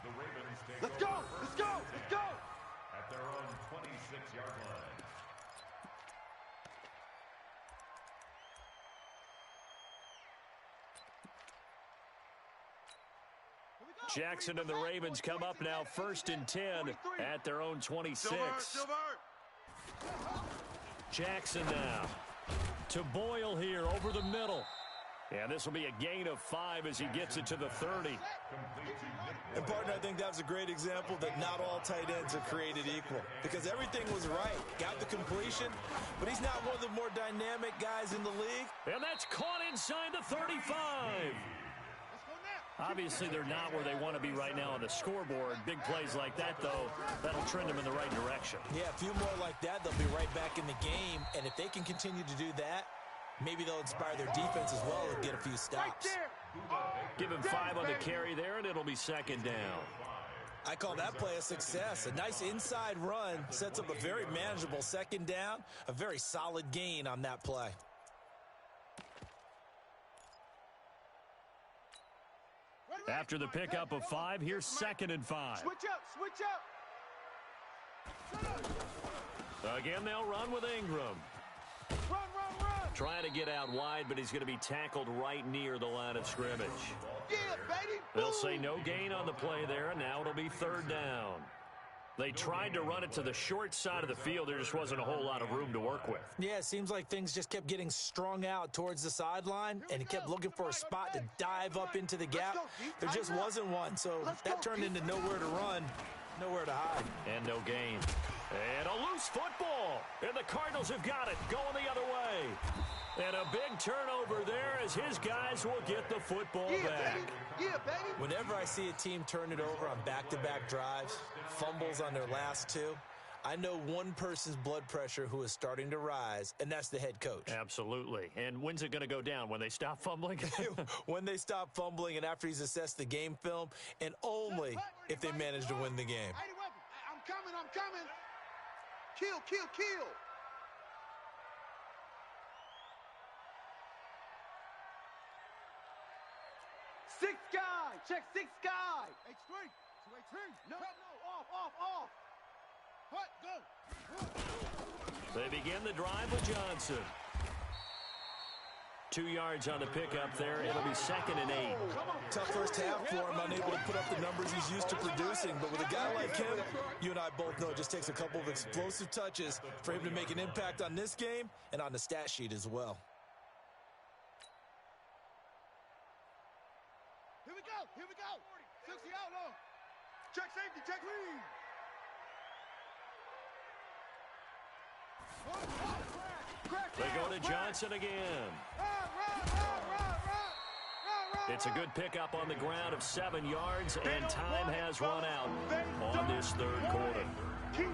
The Ravens take Let's go! Let's go! Let's go! at their own 26-yard line. Jackson and the Ravens come up now first and 10 at their own 26. Jackson now to Boyle here over the middle. And this will be a gain of 5 as he gets it to the 30. And, partner, I think that was a great example that not all tight ends are created equal because everything was right. Got the completion, but he's not one of the more dynamic guys in the league. And that's caught inside the 35. Obviously, they're not where they want to be right now on the scoreboard. Big plays like that, though, that'll trend them in the right direction. Yeah, a few more like that, they'll be right back in the game. And if they can continue to do that, maybe they'll inspire their defense as well and get a few stops. Give him 5 on the carry there, and it'll be second down. I call that play a success. A nice inside run sets up a very manageable second down, a very solid gain on that play. After the pickup of 5, here's second and 5. Switch up, switch up. Again, they'll run with Ingram. Run, run, run. Trying to get out wide, but he's going to be tackled right near the line of scrimmage. Yeah, baby. They'll say no gain on the play there, and now it'll be third down. They tried to run it to the short side of the field. There just wasn't a whole lot of room to work with. Yeah, it seems like things just kept getting strung out towards the sideline, and he kept looking for a spot to dive up into the gap. There just wasn't one, so that turned into nowhere to run, nowhere to hide. And no gain. And a loose football. And the Cardinals have got it, going the other way. And a big turnover there as his guys will get the football back. Baby. Yeah, baby. Whenever I see a team turn it over on back-to-back drives, fumbles on their last two, I know one person's blood pressure who is starting to rise, and that's the head coach. Absolutely. And when's it going to go down? When they stop fumbling? When they stop fumbling and after he's assessed the game film, and only if they manage to win the game. I'm coming, I'm coming. Kill, kill, kill. Six guy. Check six guy. H3. 2H3. No, off. What? Go. They begin the drive with Johnson. 2 yards on the pickup there. It'll be second and 8. Tough first half for him, unable to put up the numbers he's used to producing. But with a guy like him, you and I both know it just takes a couple of explosive touches for him to make an impact on this game and on the stat sheet as well. Here we go. 60 out low. Check safety, check lead. Crack. They go to Johnson again. It's a good pickup on the ground of 7 yards, and time has run out on this third quarter.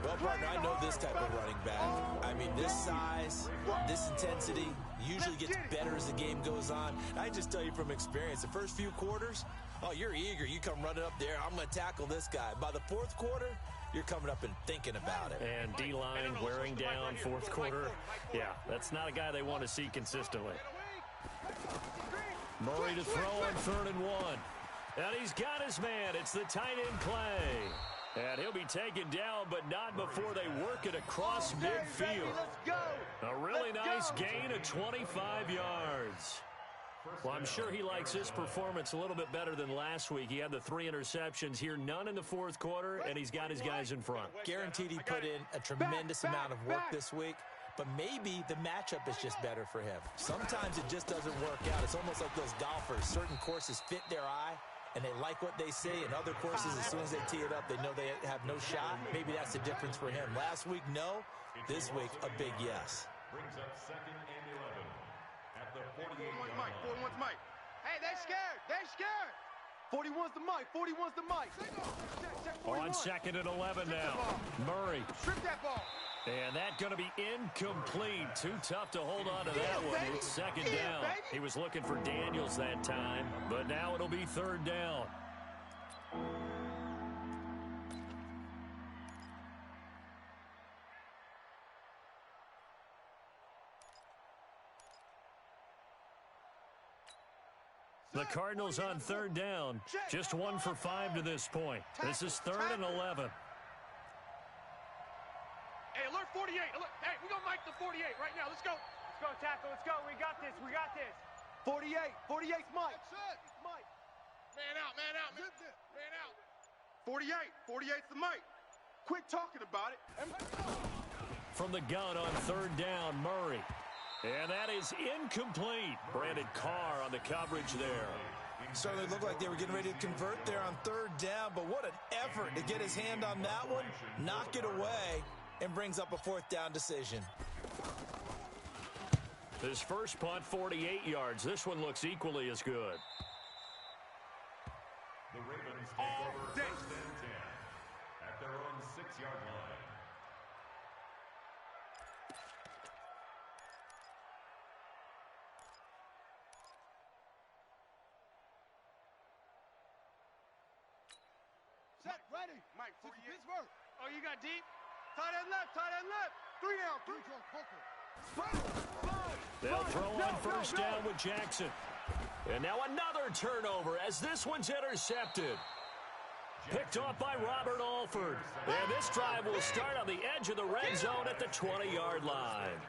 Well, partner, I know this type of running back. I mean, this size, this intensity usually gets better as the game goes on. I just tell you from experience, the first few quarters, oh, you're eager. You come running up there. I'm going to tackle this guy. By the fourth quarter, you're coming up and thinking about it. And D-line wearing down fourth quarter. Yeah, that's not a guy they want to see consistently. Murray to throw on 3rd and 1. And he's got his man. It's the tight end Clay. And he'll be taken down, but not before they work it across midfield. A really nice gain of 25 yards. Well, I'm sure he likes his performance a little bit better than last week. He had the 3 interceptions here, none in the fourth quarter, and he's got his guys in front. Guaranteed he put in a tremendous amount of work this week, but maybe the matchup is just better for him. Sometimes it just doesn't work out. It's almost like those golfers. Certain courses fit their eye, and they like what they see. In other courses, as soon as they tee it up, they know they have no shot. Maybe that's the difference for him. Last week, no. This week, a big yes. Brings up 2nd and 11 at the 48-yard Mike, line. 41's Mike. Hey, they scared. They scared. 41's the Mike. 41's the Mike. On 2nd and 11 now. Murray. Strip that ball. And that's going to be incomplete. Too tough to hold on to that one. It's 2nd down. He was looking for Daniels that time, but now it'll be 3rd down. The Cardinals on 3rd down. Just 1 for 5 to this point. This is 3rd and 11. Hey, alert 48. Alert. Hey, we're going to mic the 48 right now. Let's go. Let's go, tackle. Let's go. We got this. We got this. 48. 48's Mike. Mike. Man out. Man out. Man out. 48. 48's the Mike. Quit talking about it. From the gun on 3rd down, Murray. And that is incomplete. Brandon Carr on the coverage there. Certainly looked like they were getting ready to convert there on 3rd down, but what an effort to get his hand on that one, knock it away, and brings up a 4th down decision. His first punt, 48 yards. This one looks equally as good. The Ravens take over 1st and 10 at their own 6-yard line. Set, ready. Mike, 48. Pittsburgh. Oh, you got deep? Tight end left, tight end left. 3 down, 3. They'll throw on 1st down with Jackson. And now another turnover as this one's intercepted. Picked off by Robert Alford. And this drive will start on the edge of the red zone at the 20-yard line.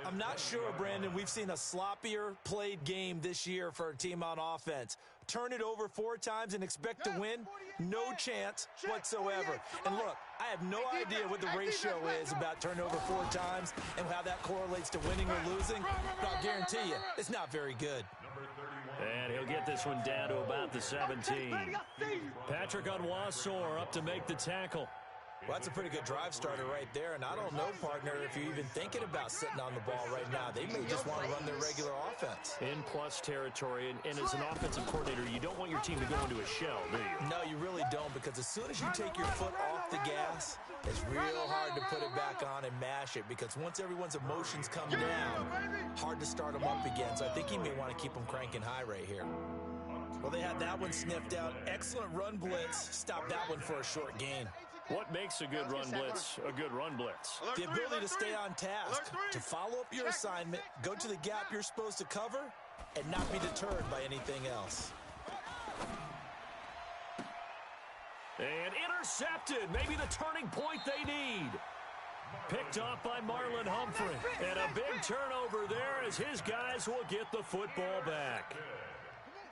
I'm not sure, Brandon, we've seen a sloppier played game this year for a team on offense. Turn it over 4 times and expect to win? No chance whatsoever. And look, I have no idea what the ratio is about turnover 4 times and how that correlates to winning or losing, but I'll guarantee you, it's not very good. And he'll get this one down to about the 17. Patrick Onwuasor up to make the tackle. Well, that's a pretty good drive starter right there, and I don't know, partner, if you're even thinking about sitting on the ball right now. They may just want to run their regular offense. In plus territory, and as an offensive coordinator, you don't want your team to go into a shell, do you? No, you really don't, because as soon as you take your foot off the gas, it's real hard to put it back on and mash it, because once everyone's emotions come down, hard to start them up again. So I think he may want to keep them cranking high right here. Well, they had that one sniffed out. Excellent run blitz. Stop that one for a short gain. What makes a good run blitz a good run blitz? The ability to stay on task, to follow up your assignment, go to the gap you're supposed to cover, and not be deterred by anything else. And intercepted. Maybe the turning point they need. Picked off by Marlon Humphrey. And a big turnover there as his guys will get the football back.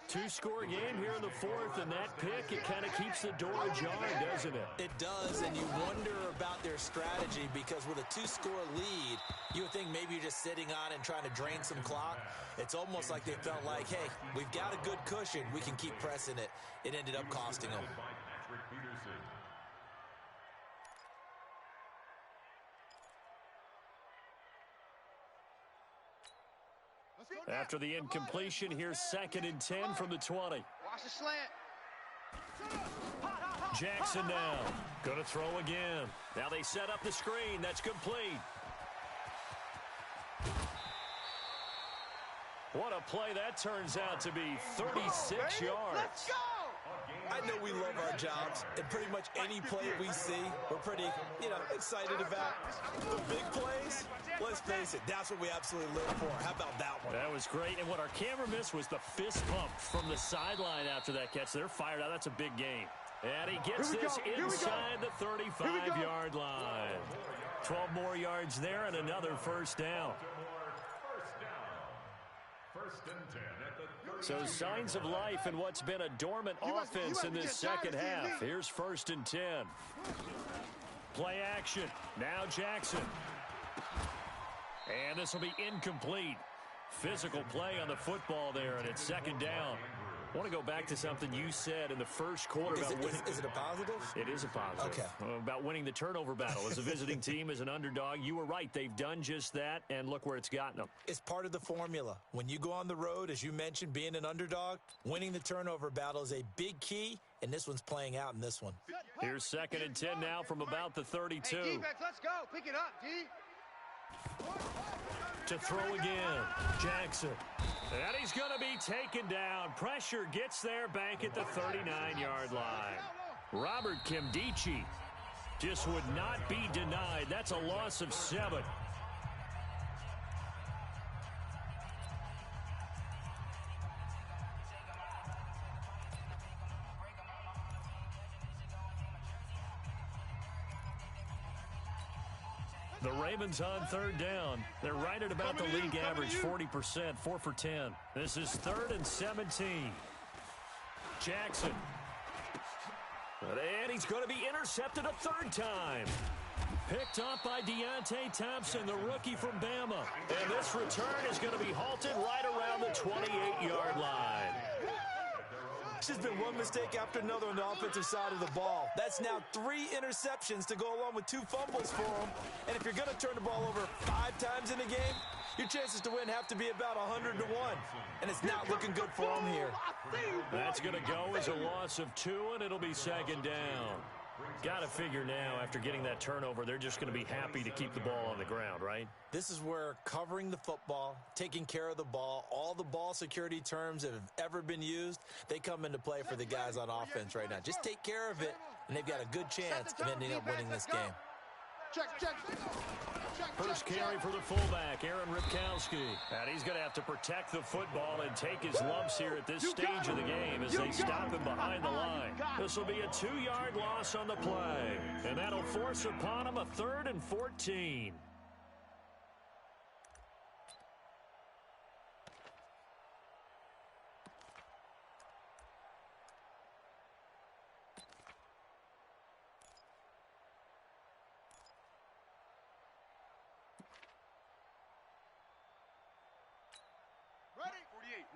2-score game here in the 4th, and that pick, it kind of keeps the door ajar, doesn't it? It does, and you wonder about their strategy, because with a 2-score lead, you would think maybe you're just sitting on and trying to drain some clock. It's almost like they felt like, hey, we've got a good cushion. We can keep pressing it. It ended up costing them. After the incompletion, here's 2nd and 10 from the 20. Watch the slant. Jackson now. Going to throw again. Now they set up the screen. That's complete. What a play that turns out to be. 36 yards. Let's go! I know we love our jobs, and pretty much any play we see, we're pretty, excited about. The big plays, let's face it, that's what we absolutely live for. How about that one? That was great, and what our camera missed was the fist pump from the sideline after that catch. They're fired out. That's a big game. And he gets this inside the 35-yard line. 12 more yards there and another first down. So signs of life in what's been a dormant offense in this second half. Here's 1st and 10. Play action. Now Jackson. And this will be incomplete. Physical play on the football there, and it's 2nd down. I want to go back to something you said in the first quarter. Is it a positive? It is a positive. Okay. About winning the turnover battle. As a visiting team, as an underdog, you were right. They've done just that, and look where it's gotten them. It's part of the formula. When you go on the road, as you mentioned, being an underdog, winning the turnover battle is a big key, and this one's playing out in this one. Here's 2nd and 10 now from about the 32. Hey, defense, let's go. Pick it up, D. To throw again, Jackson. And he's going to be taken down. Pressure gets there back at the 39-yard line. Robert Kimdichie just would not be denied. That's a loss of 7. The Ravens on 3rd down. They're right at about the league average, 40%, 4 for 10. This is 3rd and 17. Jackson. And he's going to be intercepted a 3rd time. Picked off by Deontay Thompson, the rookie from Bama. And this return is going to be halted right around the 28-yard line. It's just been one mistake after another on the offensive side of the ball. That's now 3 interceptions to go along with 2 fumbles for him. And if you're going to turn the ball over 5 times in a game, your chances to win have to be about 100 to 1. And it's not looking good for him here. That's going to go as a loss of 2, and it'll be 2nd down. Got to figure now, after getting that turnover, they're just going to be happy to keep the ball on the ground, right? This is where covering the football, taking care of the ball, all the ball security terms that have ever been used, they come into play for the guys on offense right now. Just take care of it, and they've got a good chance of ending up winning this game. First carry for the fullback, Aaron Ripkowski. And he's going to have to protect the football and take his lumps here at this stage of the game as they stop him behind the line. This will be a 2-yard loss on the play. And that'll force upon him a 3rd and 14.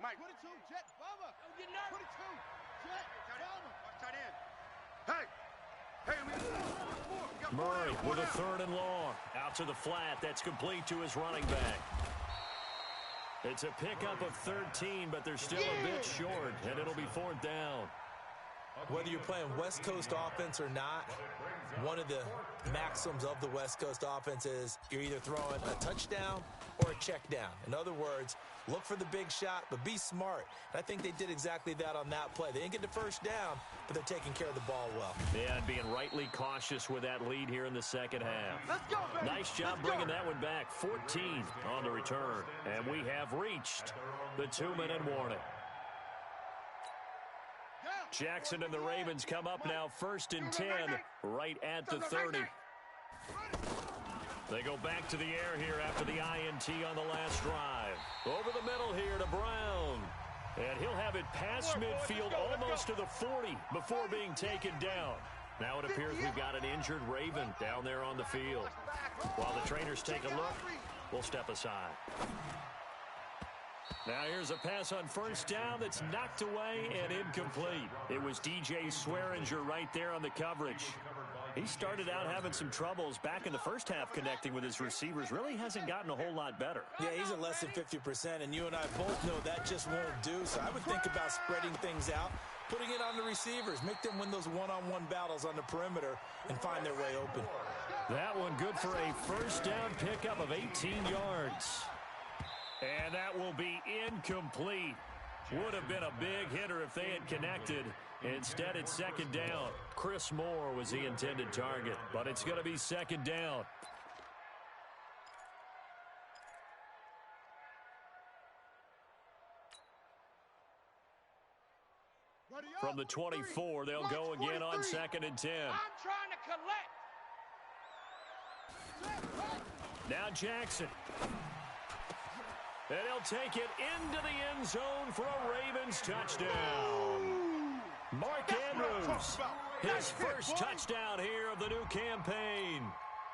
Mike. 22, Jet, Bama. Don't get nervous. 22, Jet, Bama. Tight end. Hey, Murray with a 3rd and long. Out to the flat. That's complete to his running back. It's a pickup of 13, but they're still a bit short, and it'll be 4th down. Whether you're playing West Coast offense or not, one of the maxims of the West Coast offense is you're either throwing a touchdown or a check down. In other words, look for the big shot, but be smart. And I think they did exactly that on that play. They didn't get the first down, but they're taking care of the ball well. Yeah, and being rightly cautious with that lead here in the second half. Let's go, baby. Nice job bringing that one back. 14 on the return. And we have reached the 2-minute warning. Jackson and the Ravens come up now 1st and 10 right at the 30. They go back to the air here after the INT on the last drive. Over the middle here to Brown. And he'll have it past midfield almost to the 40 before being taken down. Now it appears we've got an injured Raven down there on the field. While the trainers take a look, we'll step aside. Now here's a pass on 1st down that's knocked away and incomplete. It was DJ Swearinger right there on the coverage. He started out having some troubles back in the first half connecting with his receivers. Really hasn't gotten a whole lot better. Yeah, he's at less than 50%, and you and I both know that just won't do. So I would think about spreading things out, putting it on the receivers, make them win those one-on-one battles on the perimeter and find their way open. That one good for a first down pickup of 18 yards. And that will be incomplete. Would have been a big hitter if they had connected. Instead, it's second down. Chris Moore was the intended target, but it's going to be second down. From the 24, they'll go again on 2nd and 10. I'm trying to collect. Now Jackson. And he'll take it into the end zone for a Ravens touchdown. Mark Andrews, his first touchdown here of the new campaign.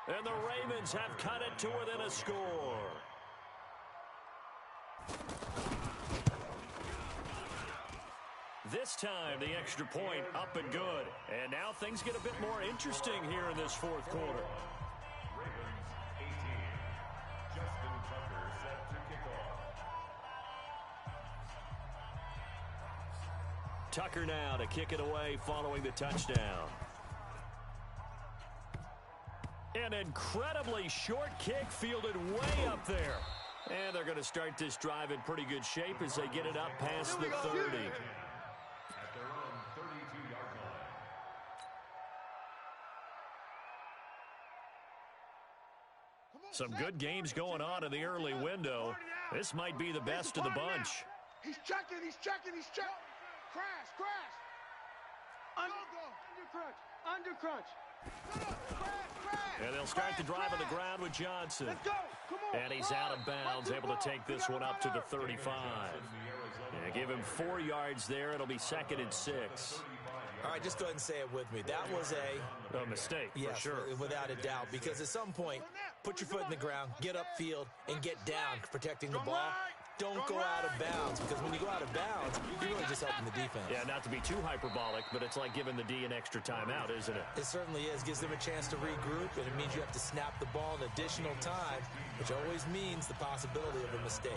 And the Ravens have cut it to within a score. This time, the extra point up and good. And now things get a bit more interesting here in this fourth quarter. Ravens 18. Justin Tucker set to kick off. Tucker now to kick it away following the touchdown. An incredibly short kick fielded way up there. And they're going to start this drive in pretty good shape as they get it up past the 30. At their own 32-yard line. Some good games going on in the early window. This might be the best of the bunch. He's checking. Crash. Under crunch. And they'll start the drive on the ground with Johnson. Let's go. Come on. And he's out of bounds, able to take this one up to the 35. Yeah, give him 4 yards there. It'll be 2nd and 6. All right, just go ahead and say it with me. That was A mistake, yes, for sure. Without a doubt, because at some point, put your foot in the ground, get upfield, and get down protecting the ball. Don't go out of bounds, because when you go out of bounds, you're really just helping the defense. Yeah, not to be too hyperbolic, but it's like giving the D an extra timeout, isn't it? It certainly is. Gives them a chance to regroup, and it means you have to snap the ball an additional time, which always means the possibility of a mistake.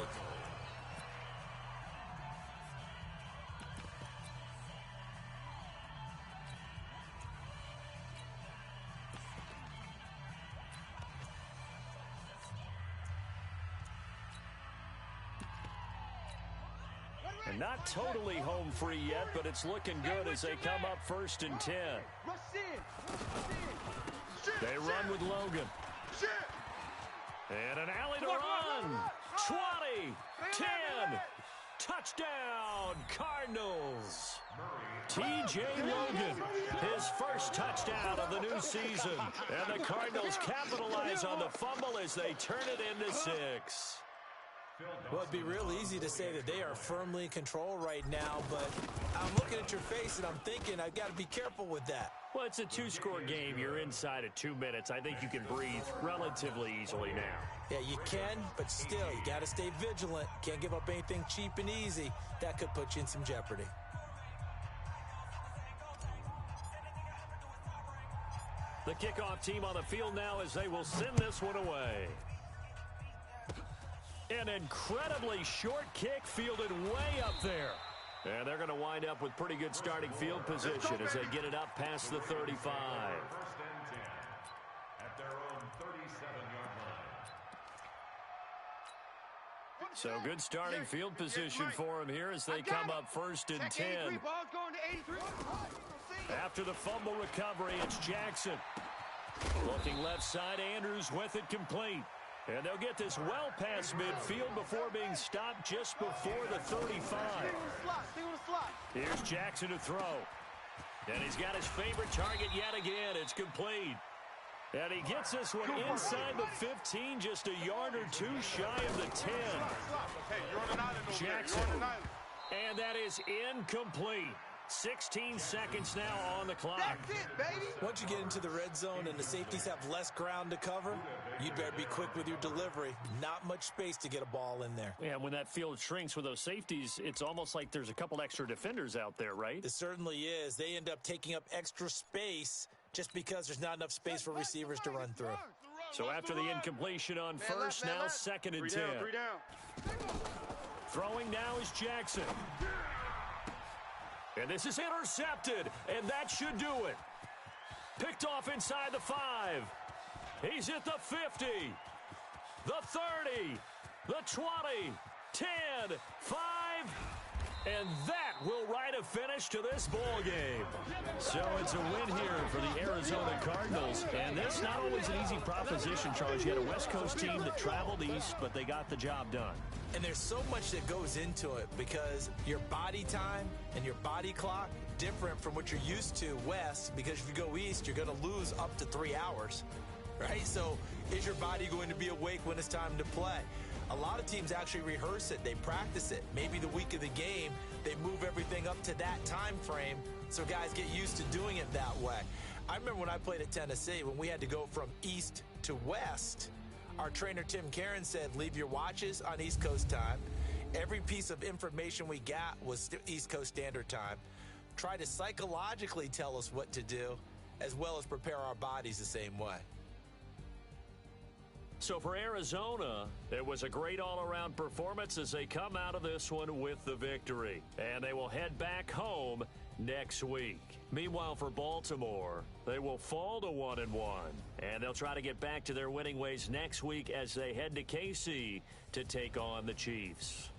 And not totally home free yet, but it's looking good as they come up 1st and 10. They run with Logan. And an alley to run. 20, 10, touchdown, Cardinals. T.J. Logan, his first touchdown of the new season. And the Cardinals capitalize on the fumble as they turn it into 6. Well, it'd be real easy to say that they are firmly in control right now, but I'm looking at your face and I'm thinking I've got to be careful with that. Well, it's a 2-score game. You're inside of 2 minutes. I think you can breathe relatively easily now. Yeah, you can, but still, you got to stay vigilant. Can't give up anything cheap and easy. That could put you in some jeopardy. The kickoff team on the field now as they will send this one away. An incredibly short kick fielded way up there. And they're going to wind up with pretty good starting field position as they get it up past the 35. 1st and 10. At their own 37-yard line. So good starting field position for them here as they come up 1st and 10. Ball's going to 83. After the fumble recovery, it's Jackson. Looking left side, Andrews with it complete. And they'll get this well past midfield before being stopped just before the 35. Stay on the slot. Here's Jackson to throw. And he's got his favorite target yet again. It's complete. And he gets this one inside the 15, just a yard or two shy of the 10. Jackson. And that is incomplete. 16 seconds now on the clock. That's it, baby. Once you get into the red zone and the safeties have less ground to cover, you'd better be quick with your delivery. Not much space to get a ball in there. Yeah, when that field shrinks with those safeties, it's almost like there's a couple extra defenders out there, right? It certainly is. They end up taking up extra space just because there's not enough space for receivers to run through. So after the incompletion on first, now second and 10. 3 down. Throwing now is Jackson. And this is intercepted, and that should do it. Picked off inside the 5. He's at the 50, the 30, the 20, 10, 5, and that will write a finish to this ball game. So it's a win here for the Arizona Cardinals, and that's not always an easy proposition, Charles. You had a West Coast team that traveled east, but they got the job done. And there's so much that goes into it because your body time and your body clock different from what you're used to west, because if you go east, you're going to lose up to 3 hours, right? So is your body going to be awake when it's time to play? A lot of teams actually rehearse it. They practice it. Maybe the week of the game, they move everything up to that time frame so guys get used to doing it that way. I remember when I played at Tennessee, when we had to go from east to west, our trainer Tim Karen said, leave your watches on East Coast time. Every piece of information we got was East Coast Standard Time. Try to psychologically tell us what to do, as well as prepare our bodies the same way. So for Arizona, it was a great all-around performance as they come out of this one with the victory. And they will head back home next week. Meanwhile, for Baltimore, they will fall to 1-1. And they'll try to get back to their winning ways next week as they head to KC to take on the Chiefs.